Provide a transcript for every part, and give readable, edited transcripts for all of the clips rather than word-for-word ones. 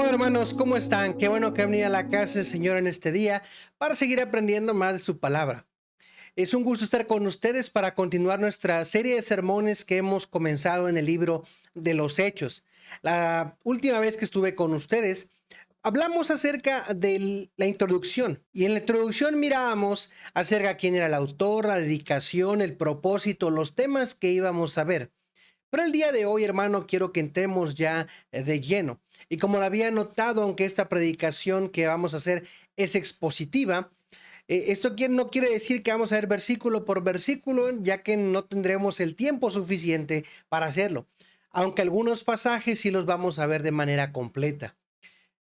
Hello hermanos, ¿cómo están? Qué bueno que han venido a la casa del Señor en este día para seguir aprendiendo más de su palabra. Es un gusto estar con ustedes para continuar nuestra serie de sermones que hemos comenzado en el libro de los Hechos. La última vez que estuve con ustedes, hablamos acerca de la introducción y en la introducción mirábamos acerca de quién era el autor, la dedicación, el propósito, los temas que íbamos a ver. Pero el día de hoy, hermano, quiero que entremos ya de lleno. Y como lo había notado, aunque esta predicación que vamos a hacer es expositiva, no quiere decir que vamos a ver versículo por versículo, ya que no tendremos el tiempo suficiente para hacerlo. Aunque algunos pasajes sí los vamos a ver de manera completa.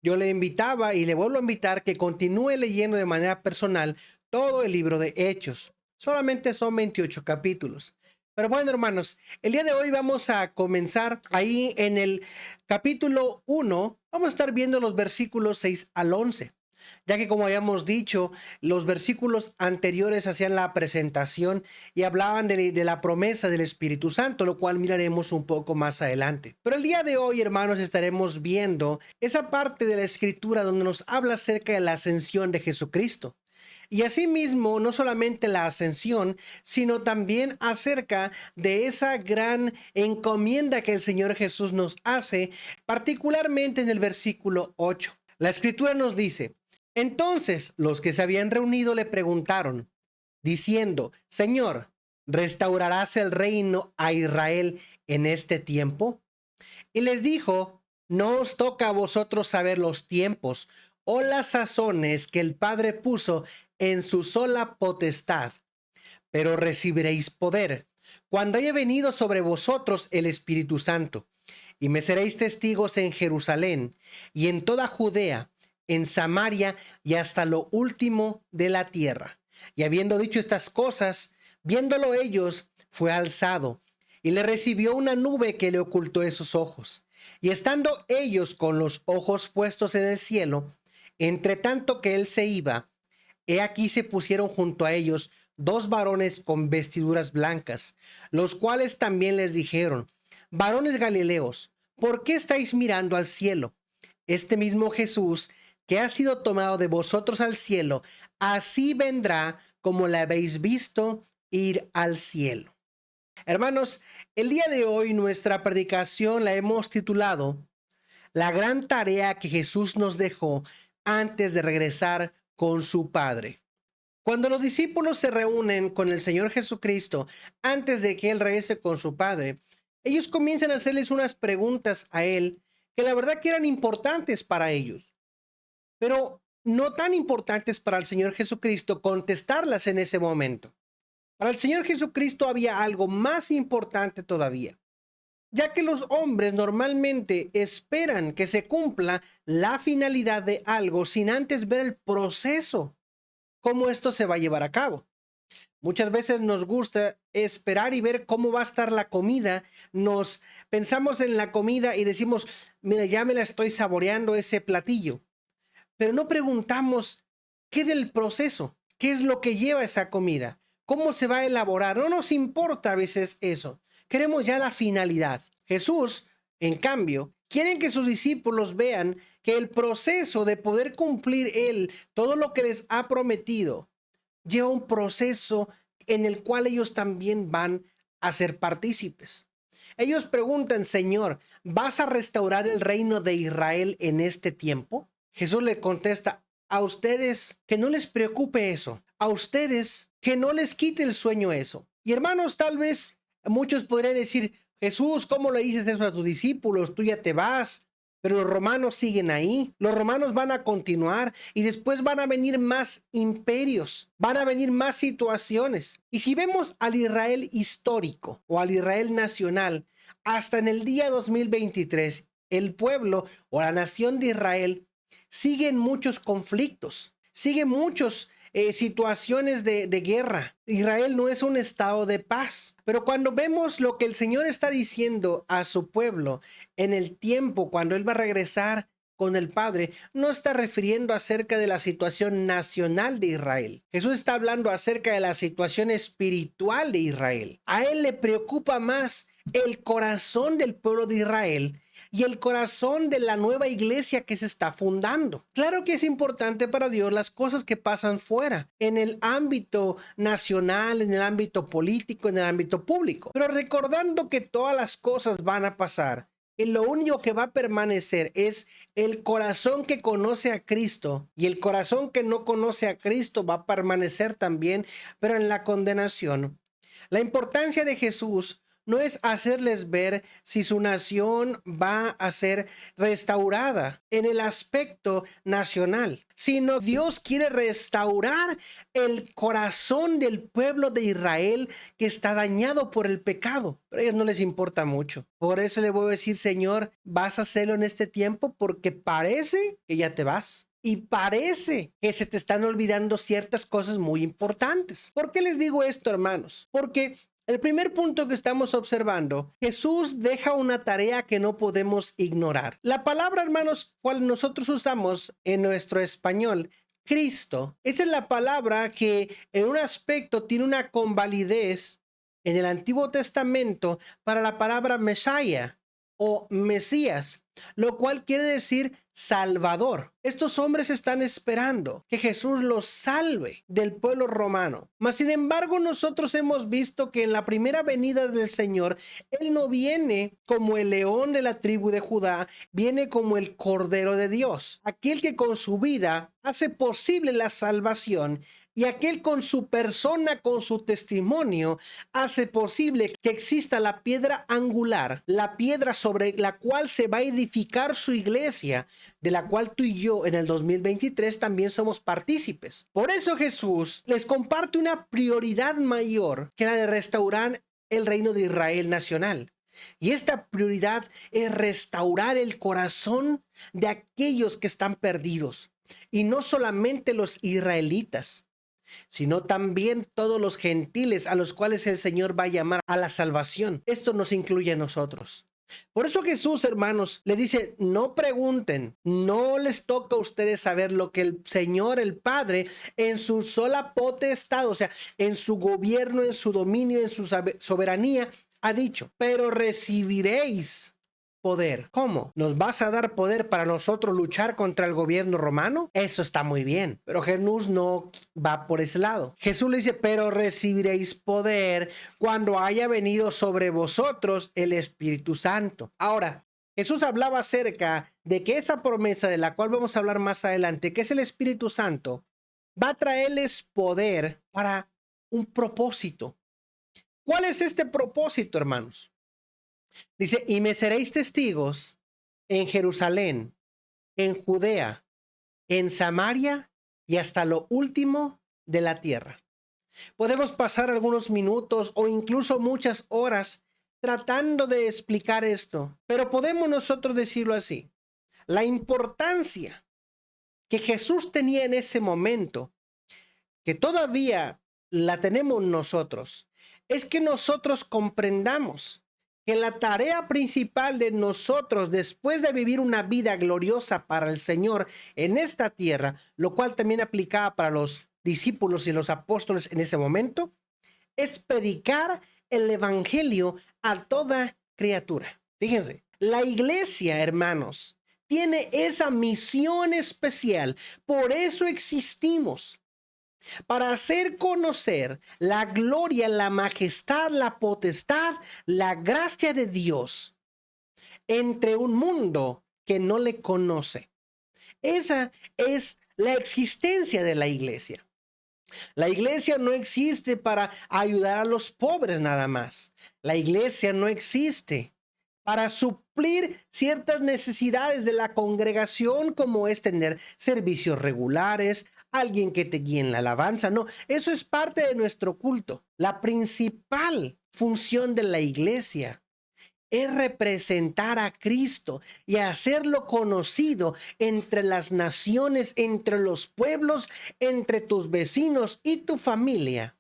Yo le invitaba y le vuelvo a invitar que continúe leyendo de manera personal todo el libro de Hechos. Solamente son 28 capítulos. Pero bueno, hermanos, el día de hoy vamos a comenzar ahí en el capítulo 1. Vamos a estar viendo los versículos 6 al 11. Ya que como habíamos dicho, los versículos anteriores hacían la presentación y hablaban de la promesa del Espíritu Santo, lo cual miraremos un poco más adelante. Pero el día de hoy, hermanos, estaremos viendo esa parte de la Escritura donde nos habla acerca de la ascensión de Jesucristo. Y asimismo, no solamente la ascensión, sino también acerca de esa gran encomienda que el Señor Jesús nos hace, particularmente en el versículo 8. La Escritura nos dice: entonces los que se habían reunido le preguntaron, diciendo: Señor, ¿restaurarás el reino a Israel en este tiempo? Y les dijo: no os toca a vosotros saber los tiempos o las sazones que el Padre puso en su sola potestad, pero recibiréis poder cuando haya venido sobre vosotros el Espíritu Santo, y me seréis testigos en Jerusalén y en toda Judea, en Samaria y hasta lo último de la tierra. Y habiendo dicho estas cosas, viéndolo ellos, fue alzado, y le recibió una nube que le ocultó de sus ojos. Y estando ellos con los ojos puestos en el cielo, entre tanto que él se iba, he aquí se pusieron junto a ellos dos varones con vestiduras blancas, los cuales también les dijeron: varones Galileos, ¿por qué estáis mirando al cielo? Este mismo Jesús que ha sido tomado de vosotros al cielo, así vendrá como le habéis visto ir al cielo. Hermanos, el día de hoy nuestra predicación la hemos titulado La gran tarea que Jesús nos dejó antes de regresar con su Padre. Cuando los discípulos se reúnen con el Señor Jesucristo antes de que Él regrese con su Padre, ellos comienzan a hacerles unas preguntas a Él que la verdad que eran importantes para ellos, pero no tan importantes para el Señor Jesucristo contestarlas en ese momento. Para el Señor Jesucristo había algo más importante todavía, ya que los hombres normalmente esperan que se cumpla la finalidad de algo sin antes ver el proceso, cómo esto se va a llevar a cabo. Muchas veces nos gusta esperar y ver cómo va a estar la comida. Nos pensamos en la comida y decimos: mira, ya me la estoy saboreando ese platillo. Pero no preguntamos qué del proceso, qué es lo que lleva esa comida, cómo se va a elaborar. No nos importa a veces eso. Queremos ya la finalidad. Jesús, en cambio, quiere que sus discípulos vean que el proceso de poder cumplir Él todo lo que les ha prometido lleva un proceso en el cual ellos también van a ser partícipes. Ellos preguntan: Señor, ¿vas a restaurar el reino de Israel en este tiempo? Jesús le contesta: a ustedes que no les preocupe eso, a ustedes que no les quite el sueño eso. Y hermanos, tal vez muchos podrían decir: Jesús, ¿cómo le dices eso a tus discípulos? Tú ya te vas. Pero los romanos siguen ahí, los romanos van a continuar y después van a venir más imperios, van a venir más situaciones. Y si vemos al Israel histórico o al Israel nacional, hasta en el día 2023, el pueblo o la nación de Israel sigue en muchos conflictos, sigue muchos situaciones de guerra. Israel no es un estado de paz. Pero cuando vemos lo que el Señor está diciendo a su pueblo en el tiempo cuando Él va a regresar con el Padre, no está refiriendo acerca de la situación nacional de Israel. Jesús está hablando acerca de la situación espiritual de Israel. A Él le preocupa más el corazón del pueblo de Israel y el corazón de la nueva iglesia que se está fundando. Claro que es importante para Dios las cosas que pasan fuera, en el ámbito nacional, en el ámbito político, en el ámbito público, pero recordando que todas las cosas van a pasar. Y lo único que va a permanecer es el corazón que conoce a Cristo, y el corazón que no conoce a Cristo va a permanecer también, pero en la condenación. La importancia de Jesús no es hacerles ver si su nación va a ser restaurada en el aspecto nacional, sino Dios quiere restaurar el corazón del pueblo de Israel que está dañado por el pecado. Pero a ellos no les importa mucho. Por eso le voy a decir, Señor, vas a hacerlo en este tiempo porque parece que ya te vas. Y parece que se te están olvidando ciertas cosas muy importantes. ¿Por qué les digo esto, hermanos? Porque el primer punto que estamos observando, Jesús deja una tarea que no podemos ignorar. La palabra, hermanos, cual nosotros usamos en nuestro español, Cristo, esa es la palabra que en un aspecto tiene una convalidez en el Antiguo Testamento para la palabra Messiah o Mesías, lo cual quiere decir Salvador. Estos hombres están esperando que Jesús los salve del pueblo romano. Mas, sin embargo, nosotros hemos visto que en la primera venida del Señor, Él no viene como el león de la tribu de Judá, viene como el Cordero de Dios, aquel que con su vida hace posible la salvación, y aquel con su persona, con su testimonio, hace posible que exista la piedra angular, la piedra sobre la cual se va a edificar su iglesia, de la cual tú y yo en el 2023 también somos partícipes. Por eso Jesús les comparte una prioridad mayor que la de restaurar el reino de Israel nacional. Y esta prioridad es restaurar el corazón de aquellos que están perdidos. Y no solamente los israelitas, sino también todos los gentiles a los cuales el Señor va a llamar a la salvación. Esto nos incluye a nosotros. Por eso Jesús, hermanos, le dice, no pregunten, no les toca a ustedes saber lo que el Señor, el Padre, en su sola potestad, o sea, en su gobierno, en su dominio, en su soberanía, ha dicho, pero recibiréis poder. ¿Cómo? ¿Nos vas a dar poder para nosotros luchar contra el gobierno romano? Eso está muy bien, pero Jesús no va por ese lado. Jesús le dice, pero recibiréis poder cuando haya venido sobre vosotros el Espíritu Santo. Ahora, Jesús hablaba acerca de que esa promesa de la cual vamos a hablar más adelante, que es el Espíritu Santo, va a traerles poder para un propósito. ¿Cuál es este propósito, hermanos? Dice, y me seréis testigos en Jerusalén, en Judea, en Samaria y hasta lo último de la tierra. Podemos pasar algunos minutos o incluso muchas horas tratando de explicar esto, pero podemos nosotros decirlo así. La importancia que Jesús tenía en ese momento, que todavía la tenemos nosotros, es que nosotros comprendamos que la tarea principal de nosotros después de vivir una vida gloriosa para el Señor en esta tierra, lo cual también aplicaba para los discípulos y los apóstoles en ese momento, es predicar el evangelio a toda criatura. Fíjense, la iglesia, hermanos, tiene esa misión especial. Por eso existimos. Para hacer conocer la gloria, la majestad, la potestad, la gracia de Dios entre un mundo que no le conoce. Esa es la existencia de la iglesia. La iglesia no existe para ayudar a los pobres nada más. La iglesia no existe para suplir ciertas necesidades de la congregación, como es tener servicios regulares, alguien que te guíe en la alabanza. No, eso es parte de nuestro culto. La principal función de la iglesia es representar a Cristo y hacerlo conocido entre las naciones, entre los pueblos, entre tus vecinos y tu familia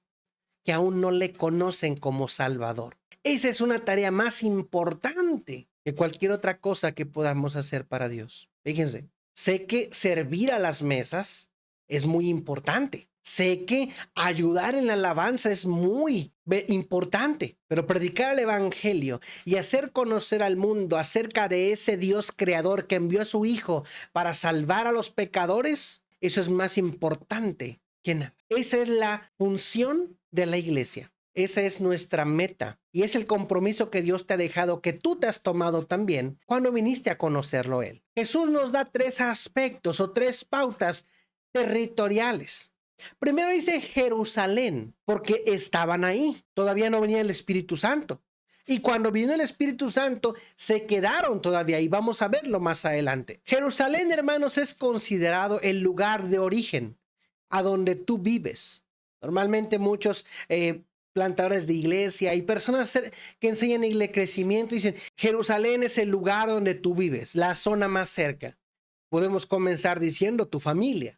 que aún no le conocen como Salvador. Esa es una tarea más importante que cualquier otra cosa que podamos hacer para Dios. Fíjense, sé que servir a las mesas es muy importante. Sé que ayudar en la alabanza es muy importante, pero predicar el evangelio y hacer conocer al mundo acerca de ese Dios creador que envió a su Hijo para salvar a los pecadores, eso es más importante que nada. Esa es la función de la iglesia. Esa es nuestra meta y es el compromiso que Dios te ha dejado, que tú te has tomado también cuando viniste a conocerlo Él. Jesús nos da 3 aspectos o 3 pautas territoriales. Primero dice Jerusalén, porque estaban ahí. Todavía no venía el Espíritu Santo. Y cuando vino el Espíritu Santo, se quedaron todavía y vamos a verlo más adelante. Jerusalén, hermanos, es considerado el lugar de origen a donde tú vives. Normalmente muchos plantadores de iglesia y personas que enseñan en el crecimiento dicen, Jerusalén es el lugar donde tú vives, la zona más cerca. Podemos comenzar diciendo tu familia,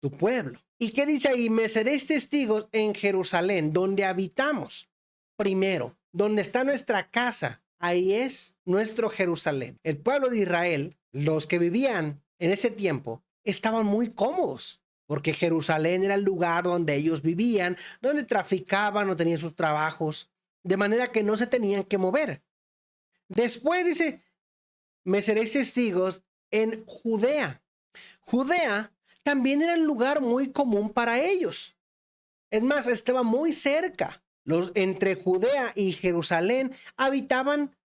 tu pueblo. ¿Y qué dice ahí? Me seréis testigos en Jerusalén, donde habitamos. Primero, donde está nuestra casa, ahí es nuestro Jerusalén. El pueblo de Israel, los que vivían en ese tiempo, estaban muy cómodos, porque Jerusalén era el lugar donde ellos vivían, donde traficaban o tenían sus trabajos, de manera que no se tenían que mover. Después dice, me seréis testigos en Judea. Judea también era un lugar muy común para ellos. Es más, estaba muy cerca. Entre Judea y Jerusalén habitaban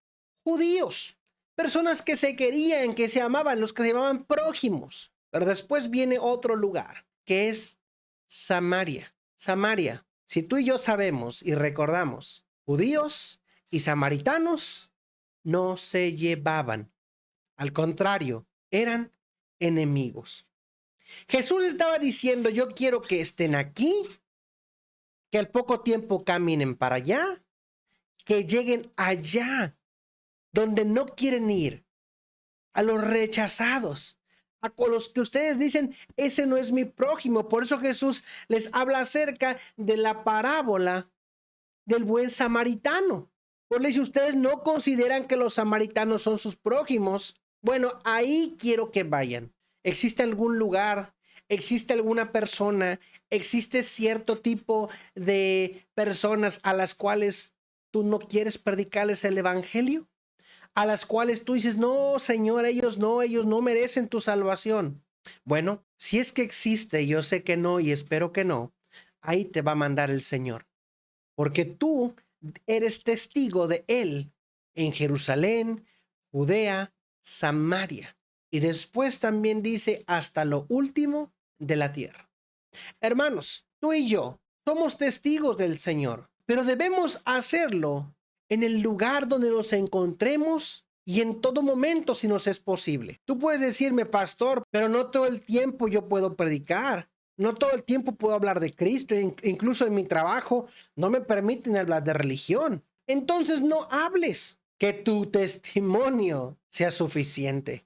judíos, personas que se querían, que se amaban, los que se llamaban prójimos. Pero después viene otro lugar, que es Samaria. Samaria, si tú y yo sabemos y recordamos, judíos y samaritanos no se llevaban. Al contrario, eran enemigos. Jesús estaba diciendo, yo quiero que estén aquí, que al poco tiempo caminen para allá, que lleguen allá, donde no quieren ir, a los rechazados, a los que ustedes dicen, ese no es mi prójimo. Por eso Jesús les habla acerca de la parábola del buen samaritano. Por eso, si ustedes no consideran que los samaritanos son sus prójimos, bueno, ahí quiero que vayan. ¿Existe algún lugar? ¿Existe alguna persona? ¿Existe cierto tipo de personas a las cuales tú no quieres predicarles el evangelio? A las cuales tú dices, no, Señor, ellos no merecen tu salvación. Bueno, si es que existe, yo sé que no y espero que no, ahí te va a mandar el Señor. Porque tú eres testigo de Él en Jerusalén, Judea, Samaria. Y después también dice hasta lo último de la tierra. Hermanos, tú y yo somos testigos del Señor, pero debemos hacerlo en el lugar donde nos encontremos y en todo momento si nos es posible. Tú puedes decirme, pastor, pero no todo el tiempo yo puedo predicar. No todo el tiempo puedo hablar de Cristo. Incluso en mi trabajo no me permiten hablar de religión. Entonces no hables, que tu testimonio sea suficiente.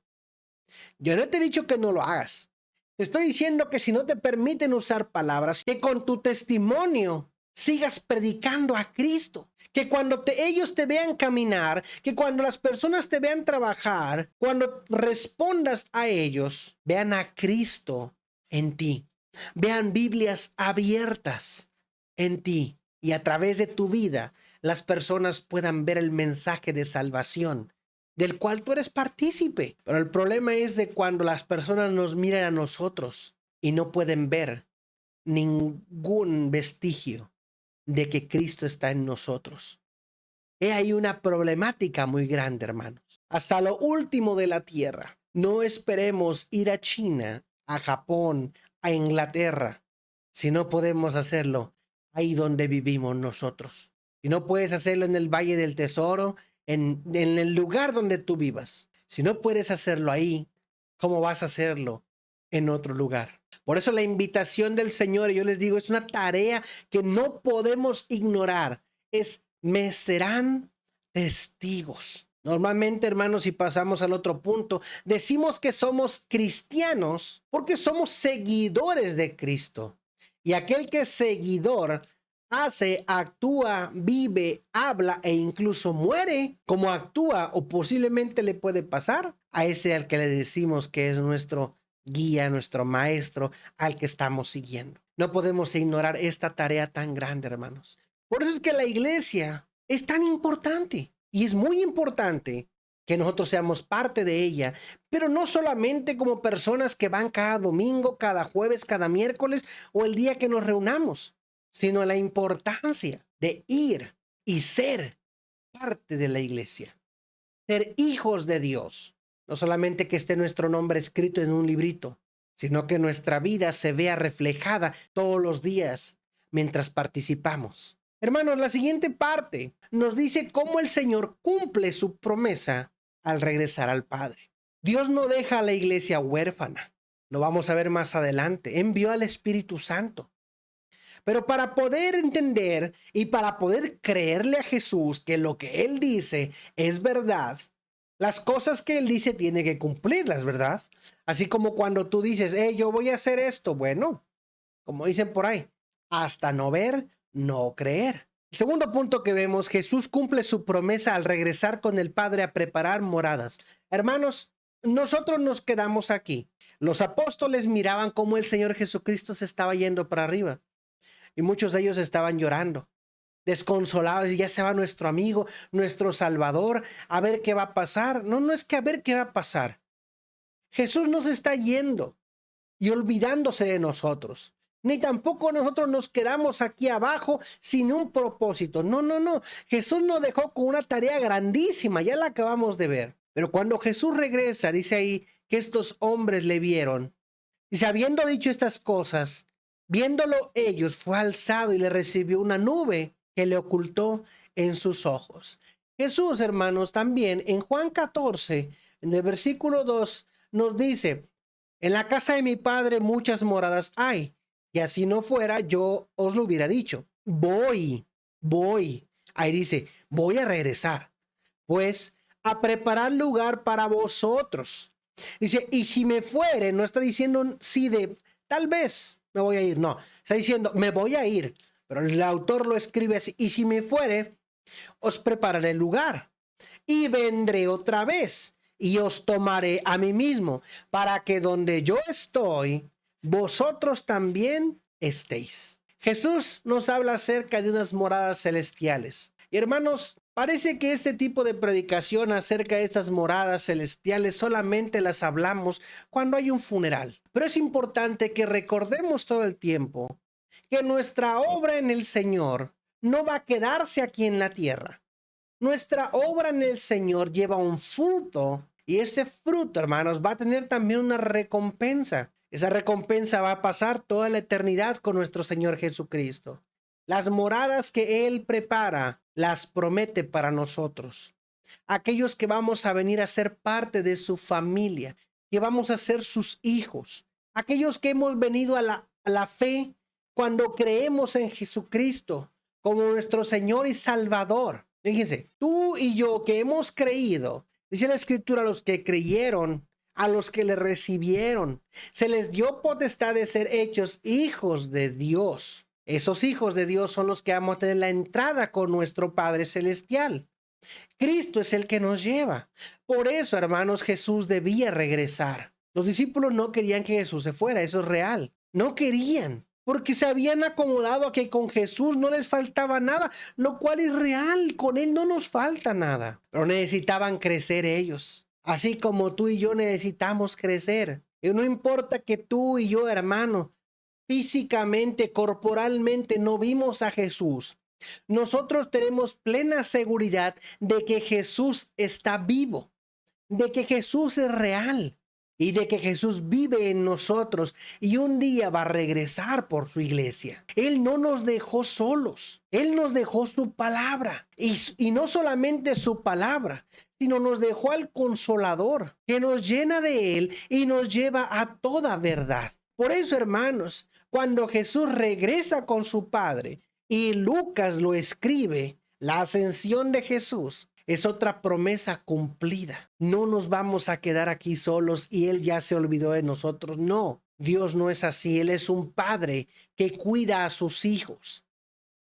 Yo no te he dicho que no lo hagas. Te estoy diciendo que si no te permiten usar palabras, que con tu testimonio sigas predicando a Cristo. Que cuando ellos te vean caminar, que cuando las personas te vean trabajar, cuando respondas a ellos, vean a Cristo en ti. Vean Biblias abiertas en ti y a través de tu vida las personas puedan ver el mensaje de salvación del cual tú eres partícipe. Pero el problema es de cuando las personas nos miran a nosotros y no pueden ver ningún vestigio de que Cristo está en nosotros. Hay una problemática muy grande, hermanos. Hasta lo último de la tierra. No esperemos ir a China, a Japón, a Inglaterra, si no podemos hacerlo ahí donde vivimos nosotros. Si no puedes hacerlo en el Valle del Tesoro, en el lugar donde tú vivas. Si no puedes hacerlo ahí, ¿cómo vas a hacerlo en otro lugar? Por eso la invitación del Señor, yo les digo, es una tarea que no podemos ignorar. Me serán testigos. Normalmente, hermanos, si pasamos al otro punto, decimos que somos cristianos porque somos seguidores de Cristo. Y aquel que es seguidor hace, actúa, vive, habla e incluso muere como actúa o posiblemente le puede pasar a ese al que le decimos que es nuestro guía, nuestro maestro, al que estamos siguiendo. No podemos ignorar esta tarea tan grande, hermanos. Por eso es que la iglesia es tan importante y es muy importante que nosotros seamos parte de ella, pero no solamente como personas que van cada domingo, cada jueves, cada miércoles o el día que nos reunamos, sino la importancia de ir y ser parte de la iglesia, ser hijos de Dios. No solamente que esté nuestro nombre escrito en un librito, sino que nuestra vida se vea reflejada todos los días mientras participamos. Hermanos, la siguiente parte nos dice cómo el Señor cumple su promesa al regresar al Padre. Dios no deja a la iglesia huérfana. Lo vamos a ver más adelante. Envió al Espíritu Santo. Pero para poder entender y para poder creerle a Jesús que lo que Él dice es verdad, las cosas que Él dice tiene que cumplirlas, ¿verdad? Así como cuando tú dices, yo voy a hacer esto. Bueno, como dicen por ahí, hasta no ver, no creer. El segundo punto que vemos, Jesús cumple su promesa al regresar con el Padre a preparar moradas. Hermanos, nosotros nos quedamos aquí. Los apóstoles miraban cómo el Señor Jesucristo se estaba yendo para arriba. Y muchos de ellos estaban llorando, desconsolados, y ya se va nuestro amigo, nuestro Salvador, a ver qué va a pasar. No, no es que a ver qué va a pasar. Jesús nos está yendo y olvidándose de nosotros. Ni tampoco nosotros nos quedamos aquí abajo sin un propósito. No, no, no. Jesús nos dejó con una tarea grandísima, ya la acabamos de ver. Pero cuando Jesús regresa, dice ahí que estos hombres le vieron. Y habiendo dicho estas cosas, viéndolo ellos, fue alzado y le recibió una nube que le ocultó en sus ojos. Jesús, hermanos, también en Juan 14, en el versículo 2, nos dice, en la casa de mi Padre muchas moradas hay, y así no fuera, yo os lo hubiera dicho. Voy. Ahí dice, voy a regresar, pues a preparar lugar para vosotros. Dice, y si me fuere, no está diciendo si de tal vez me voy a ir, no, está diciendo me voy a ir, pero el autor lo escribe así, y si me fuere, os prepararé el lugar y vendré otra vez y os tomaré a mí mismo, para que donde yo estoy, vosotros también estéis. Jesús nos habla acerca de unas moradas celestiales. Y hermanos, parece que este tipo de predicación acerca de estas moradas celestiales solamente las hablamos cuando hay un funeral. Pero es importante que recordemos todo el tiempo que nuestra obra en el Señor no va a quedarse aquí en la tierra. Nuestra obra en el Señor lleva un fruto y ese fruto, hermanos, va a tener también una recompensa. Esa recompensa va a pasar toda la eternidad con nuestro Señor Jesucristo. Las moradas que Él prepara, las promete para nosotros. Aquellos que vamos a venir a ser parte de su familia, que vamos a ser sus hijos. Aquellos que hemos venido a la fe cuando creemos en Jesucristo como nuestro Señor y Salvador. Fíjense, tú y yo que hemos creído, dice la Escritura, a los que creyeron, a los que le recibieron, se les dio potestad de ser hechos hijos de Dios. Esos hijos de Dios son los que vamos a tener la entrada con nuestro Padre Celestial. Cristo es el que nos lleva. Por eso, hermanos, Jesús debía regresar. Los discípulos no querían que Jesús se fuera, eso es real. No querían, porque se habían acomodado a que con Jesús no les faltaba nada, lo cual es real, con Él no nos falta nada. Pero necesitaban crecer ellos, así como tú y yo necesitamos crecer. Y no importa que tú y yo, hermano, físicamente, corporalmente no vimos a Jesús. Nosotros tenemos plena seguridad de que Jesús está vivo, de que Jesús es real y de que Jesús vive en nosotros y un día va a regresar por su iglesia. Él no nos dejó solos, Él nos dejó su palabra y no solamente su palabra, sino nos dejó al Consolador que nos llena de Él y nos lleva a toda verdad. Por eso, hermanos, cuando Jesús regresa con su Padre y Lucas lo escribe, la ascensión de Jesús es otra promesa cumplida. No nos vamos a quedar aquí solos y Él ya se olvidó de nosotros. No, Dios no es así. Él es un padre que cuida a sus hijos,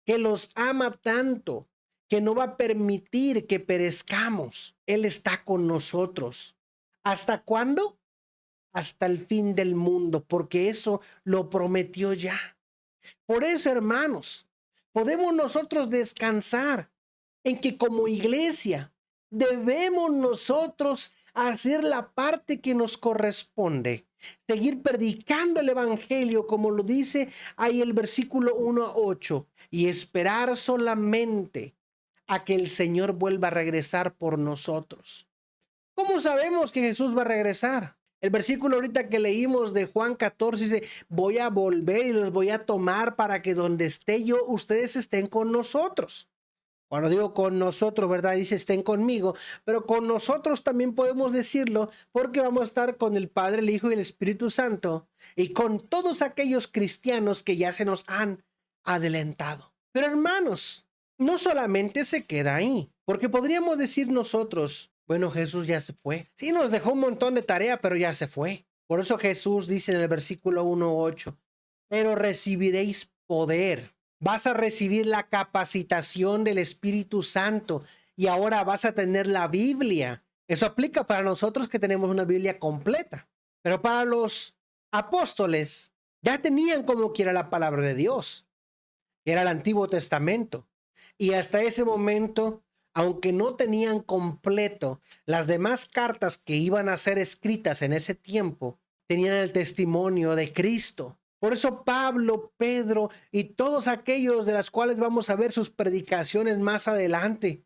que los ama tanto, que no va a permitir que perezcamos. Él está con nosotros. ¿Hasta cuándo? Hasta el fin del mundo, porque eso lo prometió ya. Por eso, hermanos, podemos nosotros descansar en que como iglesia debemos nosotros hacer la parte que nos corresponde, seguir predicando el evangelio como lo dice ahí el versículo 1 a 8 y esperar solamente a que el Señor vuelva a regresar por nosotros. ¿Cómo sabemos que Jesús va a regresar? El versículo ahorita que leímos de Juan 14 dice, voy a volver y los voy a tomar para que donde esté yo, ustedes estén con nosotros. Cuando digo con nosotros, ¿verdad? Dice estén conmigo, pero con nosotros también podemos decirlo porque vamos a estar con el Padre, el Hijo y el Espíritu Santo y con todos aquellos cristianos que ya se nos han adelantado. Pero hermanos, no solamente se queda ahí, porque podríamos decir nosotros, bueno, Jesús ya se fue. Sí, nos dejó un montón de tarea, pero ya se fue. Por eso Jesús dice en el versículo 1:8, pero recibiréis poder. Vas a recibir la capacitación del Espíritu Santo y ahora vas a tener la Biblia. Eso aplica para nosotros que tenemos una Biblia completa. Pero para los apóstoles ya tenían como quiera la palabra de Dios. Era el Antiguo Testamento. Y hasta ese momento, aunque no tenían completo las demás cartas que iban a ser escritas en ese tiempo, tenían el testimonio de Cristo. Por eso Pablo, Pedro y todos aquellos de las cuales vamos a ver sus predicaciones más adelante,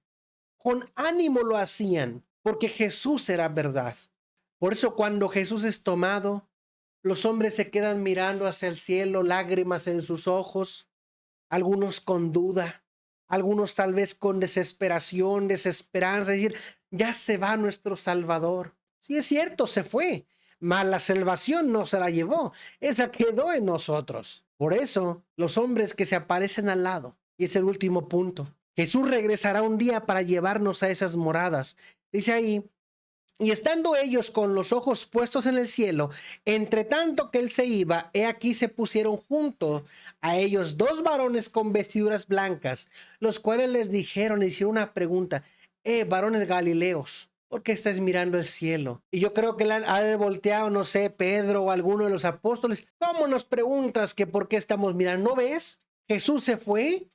con ánimo lo hacían, porque Jesús era verdad. Por eso cuando Jesús es tomado, los hombres se quedan mirando hacia el cielo, lágrimas en sus ojos, algunos con duda, algunos tal vez con desesperación, desesperanza, es decir, ya se va nuestro Salvador. Sí, es cierto, se fue, mas la salvación no se la llevó, esa quedó en nosotros. Por eso, los hombres que se aparecen al lado, y es el último punto, Jesús regresará un día para llevarnos a esas moradas. Dice ahí, y estando ellos con los ojos puestos en el cielo, entre tanto que él se iba, he aquí se pusieron junto a ellos dos varones con vestiduras blancas, los cuales les dijeron, hicieron una pregunta, varones galileos, ¿por qué estáis mirando el cielo? Y yo creo que ha de volteado, no sé, Pedro o alguno de los apóstoles, ¿cómo nos preguntas que por qué estamos mirando? ¿No ves? Jesús se fue,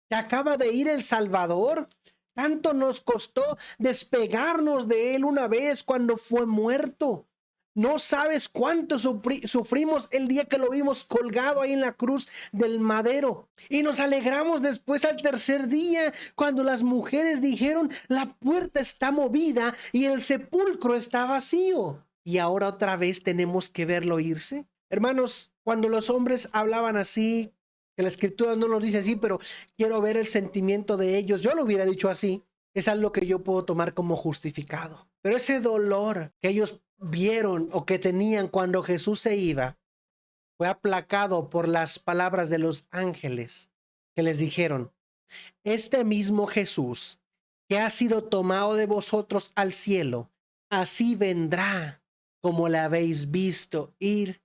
se acaba de ir el Salvador. Tanto nos costó despegarnos de él una vez cuando fue muerto. No sabes cuánto sufrimos el día que lo vimos colgado ahí en la cruz del madero. Y nos alegramos después al tercer día cuando las mujeres dijeron, la puerta está movida y el sepulcro está vacío. Y ahora otra vez tenemos que verlo irse. Hermanos, cuando los hombres hablaban así, que la escritura no nos dice así, pero quiero ver el sentimiento de ellos. Yo lo hubiera dicho así. Es algo que yo puedo tomar como justificado. Pero ese dolor que ellos vieron o que tenían cuando Jesús se iba fue aplacado por las palabras de los ángeles que les dijeron, este mismo Jesús que ha sido tomado de vosotros al cielo, así vendrá como le habéis visto ir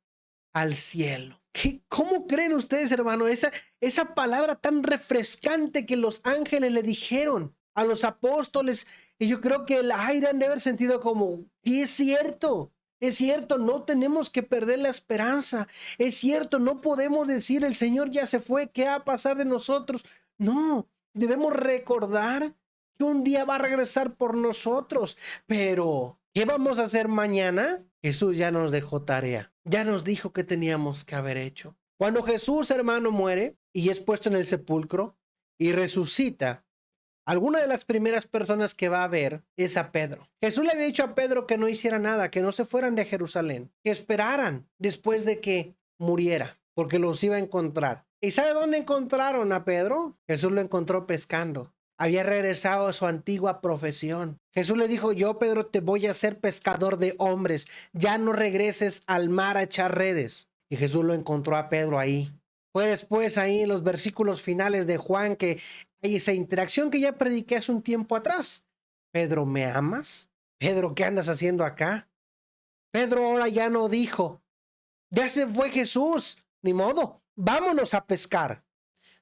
al cielo. ¿Cómo creen ustedes, hermano? Esa palabra tan refrescante que los ángeles le dijeron a los apóstoles. Y yo creo que el aire han de haber sentido como, y es cierto, no tenemos que perder la esperanza. Es cierto, no podemos decir, el Señor ya se fue, ¿qué va a pasar de nosotros? No, debemos recordar que un día va a regresar por nosotros. Pero, ¿qué vamos a hacer mañana? Jesús ya nos dejó tarea. Ya nos dijo que teníamos que haber hecho. Cuando Jesús, hermano, muere y es puesto en el sepulcro y resucita, alguna de las primeras personas que va a ver es a Pedro. Jesús le había dicho a Pedro que no hiciera nada, que no se fueran de Jerusalén, que esperaran después de que muriera, porque los iba a encontrar. ¿Y sabe dónde encontraron a Pedro? Jesús lo encontró pescando. Había regresado a su antigua profesión. Jesús le dijo, yo, Pedro, te voy a hacer pescador de hombres. Ya no regreses al mar a echar redes. Y Jesús lo encontró a Pedro ahí. Fue después ahí en los versículos finales de Juan que hay esa interacción que ya prediqué hace un tiempo atrás. Pedro, ¿me amas? Pedro, ¿qué andas haciendo acá? Pedro ahora ya no dijo, ya se fue Jesús, ni modo, vámonos a pescar.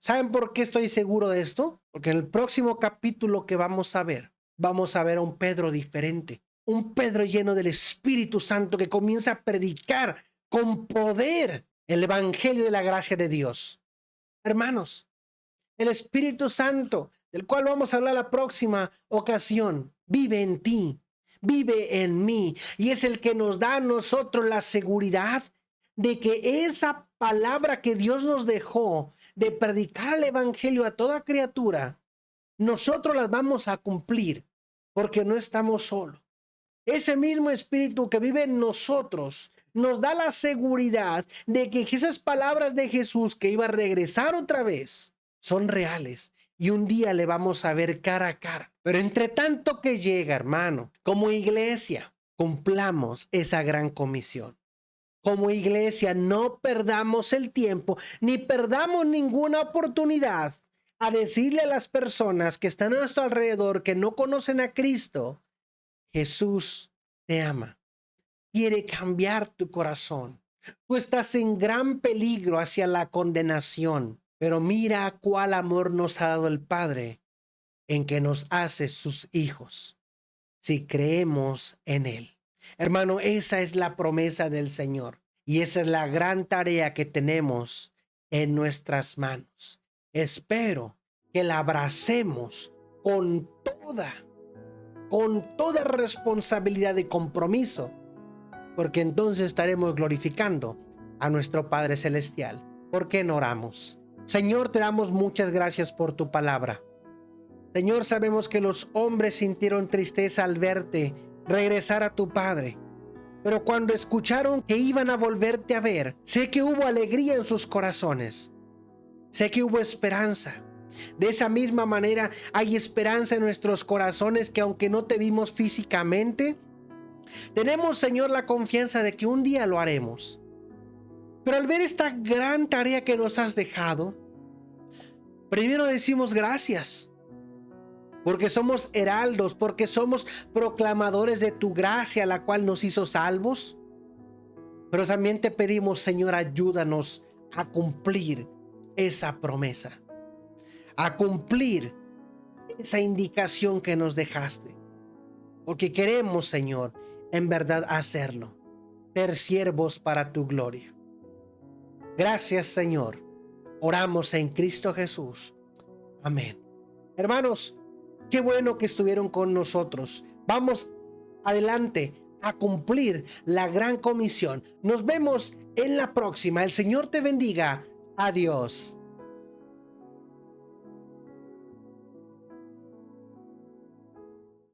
¿Saben por qué estoy seguro de esto? Porque en el próximo capítulo que vamos a ver a un Pedro diferente. Un Pedro lleno del Espíritu Santo que comienza a predicar con poder el evangelio de la gracia de Dios. Hermanos, el Espíritu Santo, del cual vamos a hablar la próxima ocasión, vive en ti, vive en mí, y es el que nos da a nosotros la seguridad de que esa palabra que Dios nos dejó de predicar el evangelio a toda criatura, nosotros las vamos a cumplir porque no estamos solos. Ese mismo Espíritu que vive en nosotros nos da la seguridad de que esas palabras de Jesús que iba a regresar otra vez son reales y un día le vamos a ver cara a cara. Pero entre tanto que llega, hermano, como iglesia, cumplamos esa gran comisión. Como iglesia, no perdamos el tiempo ni perdamos ninguna oportunidad a decirle a las personas que están a nuestro alrededor que no conocen a Cristo: Jesús te ama, quiere cambiar tu corazón. Tú estás en gran peligro hacia la condenación, pero mira cuál amor nos ha dado el Padre en que nos hace sus hijos, si creemos en Él. Hermano, esa es la promesa del Señor y esa es la gran tarea que tenemos en nuestras manos. Espero que la abracemos con toda responsabilidad y compromiso, porque entonces estaremos glorificando a nuestro Padre Celestial. ¿Por qué no oramos? Señor, te damos muchas gracias por tu palabra. Señor, sabemos que los hombres sintieron tristeza al verte regresar a tu Padre, pero cuando escucharon que iban a volverte a ver, sé que hubo alegría en sus corazones, sé que hubo esperanza. De esa misma manera hay esperanza en nuestros corazones, que aunque no te vimos físicamente, tenemos, Señor, la confianza de que un día lo haremos. Pero al ver esta gran tarea que nos has dejado, primero decimos gracias, porque somos heraldos, porque somos proclamadores de tu gracia, la cual nos hizo salvos. Pero también te pedimos, Señor, ayúdanos a cumplir esa promesa, a cumplir esa indicación que nos dejaste, porque queremos, Señor, en verdad hacerlo, ser siervos para tu gloria. Gracias, Señor. Oramos en Cristo Jesús. Amén. Hermanos, qué bueno que estuvieron con nosotros. Vamos adelante a cumplir la gran comisión. Nos vemos en la próxima. El Señor te bendiga. Adiós.